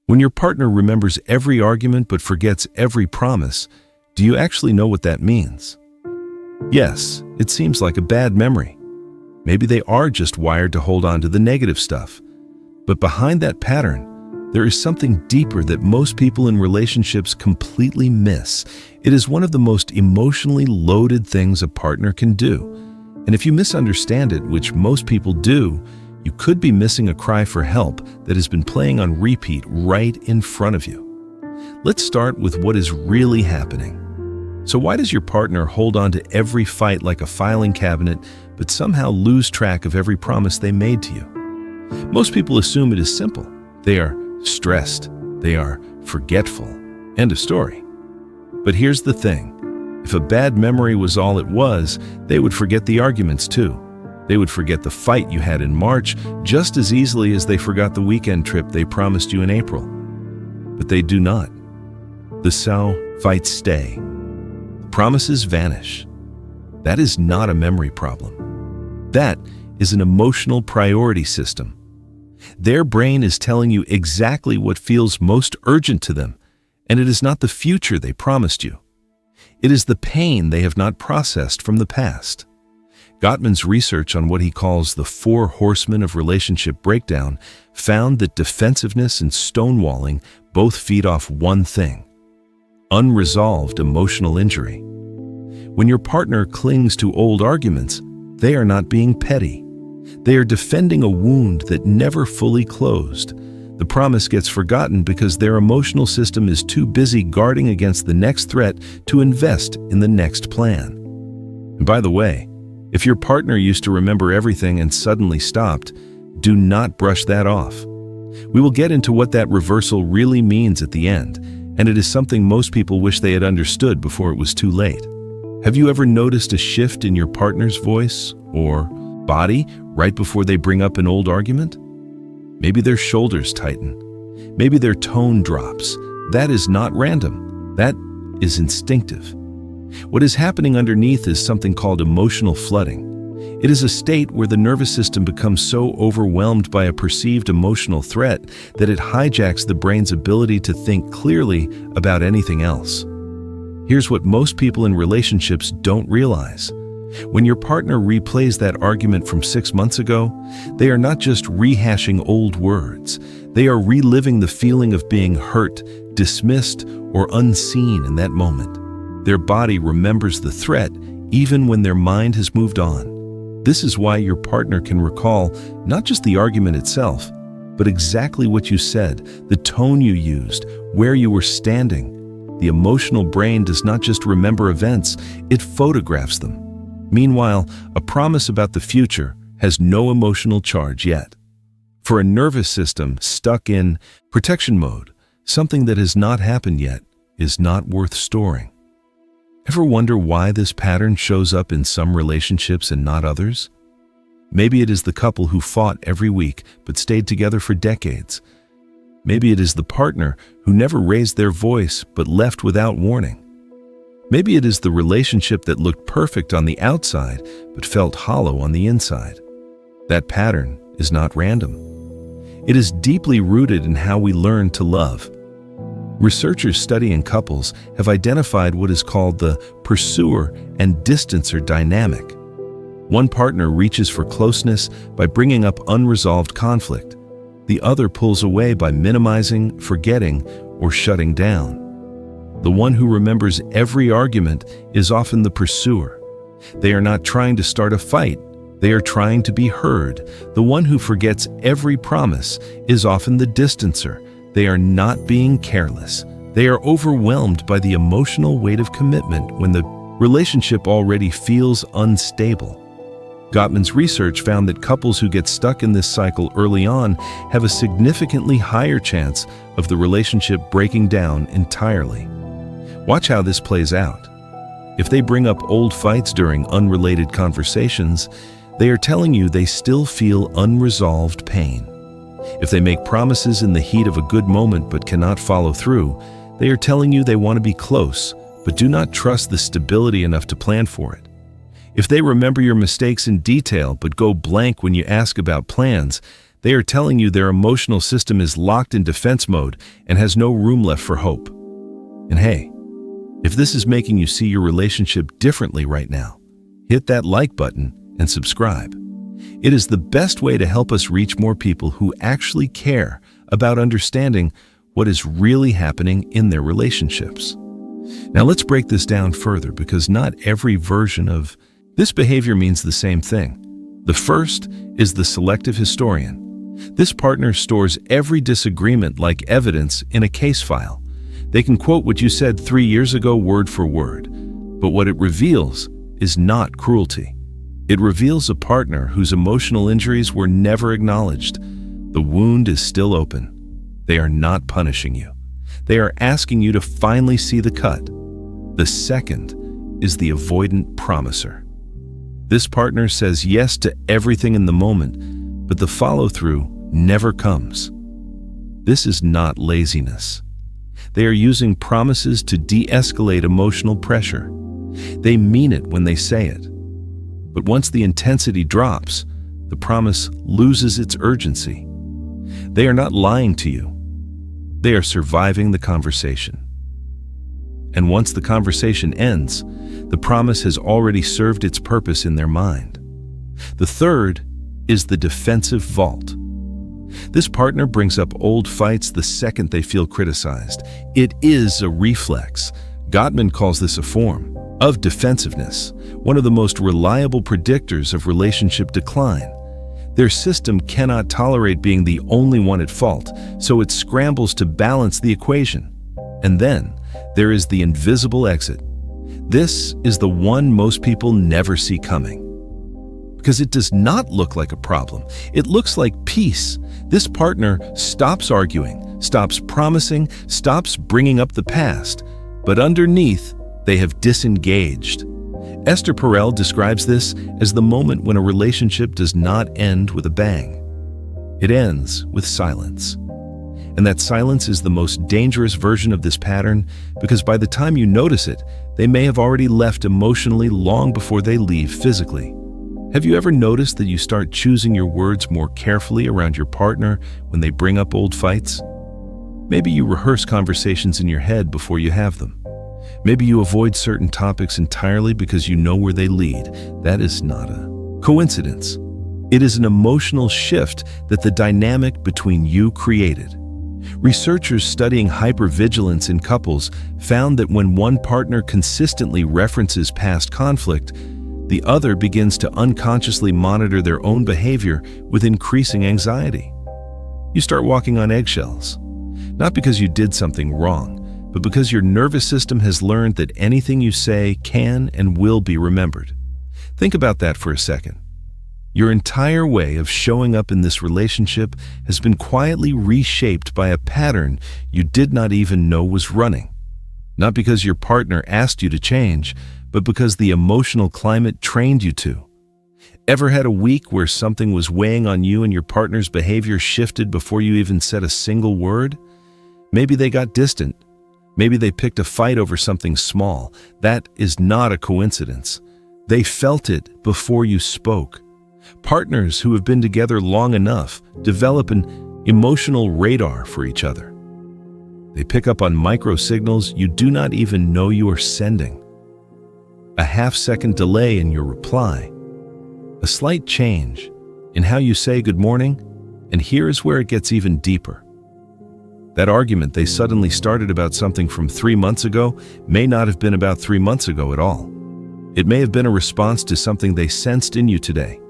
When your partner remembers every argument but forgets every promise, do you actually know what that means? Yes, it seems like a bad memory. Maybe they are just wired to hold on to the negative stuff. But behind that pattern, there is something deeper that most people in relationships completely miss. It is one of the most emotionally loaded things a partner can do. And if you misunderstand it, which most people do, you could be missing a cry for help that has been playing on repeat right in front of you. Let's start with what is really happening. So why does your partner hold on to every fight like a filing cabinet, but somehow lose track of every promise they made to you? Most people assume it is simple. They are stressed. They are forgetful. End of story. But here's the thing. If a bad memory was all it was, they would forget the arguments too. They would forget the fight you had in March just as easily as they forgot the weekend trip they promised you in April. But they do not. The fights stay. The promises vanish. That is not a memory problem. That is an emotional priority system. Their brain is telling you exactly what feels most urgent to them, and it is not the future they promised you. It is the pain they have not processed from the past. Gottman's research on what he calls the 4 horsemen of relationship breakdown found that defensiveness and stonewalling both feed off one thing: unresolved emotional injury. When your partner clings to old arguments, they are not being petty. They are defending a wound that never fully closed. The promise gets forgotten because their emotional system is too busy guarding against the next threat to invest in the next plan. And by the way, if your partner used to remember everything and suddenly stopped, do not brush that off. We will get into what that reversal really means at the end, and it is something most people wish they had understood before it was too late. Have you ever noticed a shift in your partner's voice or body right before they bring up an old argument? Maybe their shoulders tighten. Maybe their tone drops. That is not random. That is instinctive. What is happening underneath is something called emotional flooding. It is a state where the nervous system becomes so overwhelmed by a perceived emotional threat that it hijacks the brain's ability to think clearly about anything else. Here's what most people in relationships don't realize. When your partner replays that argument from 6 months ago, they are not just rehashing old words. They are reliving the feeling of being hurt, dismissed, or unseen in that moment. Their body remembers the threat even when their mind has moved on. This is why your partner can recall not just the argument itself, but exactly what you said, the tone you used, where you were standing. The emotional brain does not just remember events, it photographs them. Meanwhile, a promise about the future has no emotional charge yet. For a nervous system stuck in protection mode, something that has not happened yet is not worth storing. Ever wonder why this pattern shows up in some relationships and not others? Maybe it is the couple who fought every week but stayed together for decades. Maybe it is the partner who never raised their voice but left without warning. Maybe it is the relationship that looked perfect on the outside but felt hollow on the inside. That pattern is not random. It is deeply rooted in how we learn to love. Researchers studying couples have identified what is called the pursuer and distancer dynamic. One partner reaches for closeness by bringing up unresolved conflict. The other pulls away by minimizing, forgetting, or shutting down. The one who remembers every argument is often the pursuer. They are not trying to start a fight. They are trying to be heard. The one who forgets every promise is often the distancer. They are not being careless. They are overwhelmed by the emotional weight of commitment when the relationship already feels unstable. Gottman's research found that couples who get stuck in this cycle early on have a significantly higher chance of the relationship breaking down entirely. Watch how this plays out. If they bring up old fights during unrelated conversations, they are telling you they still feel unresolved pain. If they make promises in the heat of a good moment but cannot follow through, they are telling you they want to be close, but do not trust the stability enough to plan for it. If they remember your mistakes in detail but go blank when you ask about plans, They are telling you their emotional system is locked in defense mode and has no room left for hope. And hey, if this is making you see your relationship differently right now, hit that like button and subscribe. It is the best way to help us reach more people who actually care about understanding what is really happening in their relationships. Now let's break this down further, because not every version of this behavior means the same thing. The first is the selective historian. This partner stores every disagreement like evidence in a case file. They can quote what you said 3 years ago word for word, but what it reveals is not cruelty. It reveals a partner whose emotional injuries were never acknowledged. The wound is still open. They are not punishing you. They are asking you to finally see the cut. The second is the avoidant promiser. This partner says yes to everything in the moment, but the follow-through never comes. This is not laziness. They are using promises to de-escalate emotional pressure. They mean it when they say it. But once the intensity drops, the promise loses its urgency. They are not lying to you. They are surviving the conversation. And once the conversation ends, the promise has already served its purpose in their mind. The third is the defensive vault. This partner brings up old fights the second they feel criticized. It is a reflex. Gottman calls this a form of defensiveness, one of the most reliable predictors of relationship decline. Their system cannot tolerate being the only one at fault, so it scrambles to balance the equation. And then there is the invisible exit. This is the one most people never see coming, because it does not look like a problem. It looks like peace. This partner stops arguing, stops promising, stops bringing up the past, but underneath, they have disengaged. Esther Perel describes this as the moment when a relationship does not end with a bang. It ends with silence. And that silence is the most dangerous version of this pattern, because by the time you notice it, they may have already left emotionally long before they leave physically. Have you ever noticed that you start choosing your words more carefully around your partner when they bring up old fights? Maybe you rehearse conversations in your head before you have them. Maybe you avoid certain topics entirely because you know where they lead. That is not a coincidence. It is an emotional shift that the dynamic between you created. Researchers studying hypervigilance in couples found that when one partner consistently references past conflict, the other begins to unconsciously monitor their own behavior with increasing anxiety. You start walking on eggshells, not because you did something wrong, but because your nervous system has learned that anything you say can and will be remembered. Think about that for a second. Your entire way of showing up in this relationship has been quietly reshaped by a pattern you did not even know was running. Not because your partner asked you to change, but because the emotional climate trained you to. Ever had a week where something was weighing on you and your partner's behavior shifted before you even said a single word? Maybe they got distant. Maybe they picked a fight over something small. That is not a coincidence. They felt it before you spoke. Partners who have been together long enough develop an emotional radar for each other. They pick up on micro signals you do not even know you are sending. A half-second delay in your reply, a slight change in how you say good morning, and here is where it gets even deeper. That argument they suddenly started about something from 3 months ago may not have been about 3 months ago at all. It may have been a response to something they sensed in you today,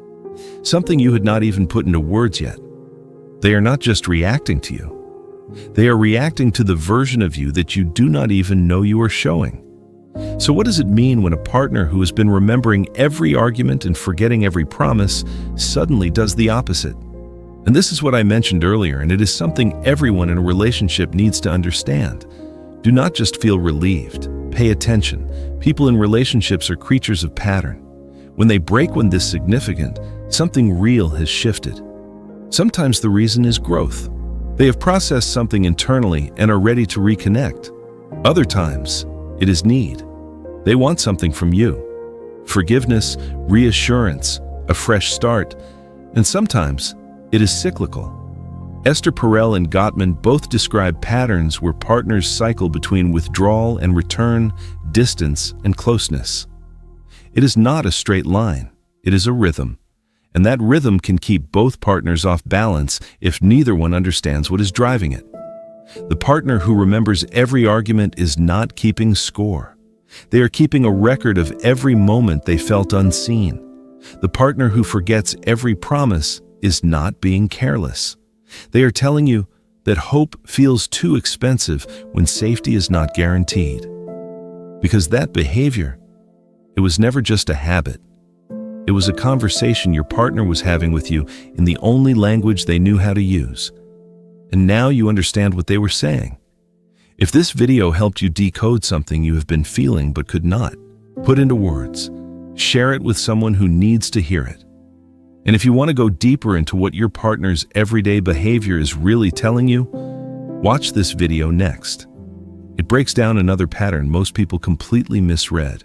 something you had not even put into words yet. They are not just reacting to you. They are reacting to the version of you that you do not even know you are showing. So what does it mean when a partner who has been remembering every argument and forgetting every promise suddenly does the opposite? And this is what I mentioned earlier, and it is something everyone in a relationship needs to understand. Do not just feel relieved. Pay attention. People in relationships are creatures of pattern. When they break one this significant, something real has shifted. Sometimes the reason is growth. They have processed something internally and are ready to reconnect. Other times, it is need. They want something from you. Forgiveness, reassurance, a fresh start. And sometimes, It is cyclical. Esther Perel and Gottman both describe patterns where partners cycle between withdrawal and return, distance and closeness. It is not a straight line. It is a rhythm. And that rhythm can keep both partners off balance if neither one understands what is driving it. The partner who remembers every argument is not keeping score. They are keeping a record of every moment they felt unseen. The partner who forgets every promise is not being careless. They are telling you that hope feels too expensive when safety is not guaranteed. Because that behavior, it was never just a habit. It was a conversation your partner was having with you in the only language they knew how to use. And now you understand what they were saying. If this video helped you decode something you have been feeling but could not put into words, share it with someone who needs to hear it. And if you want to go deeper into what your partner's everyday behavior is really telling you, watch this video next. It breaks down another pattern most people completely misread.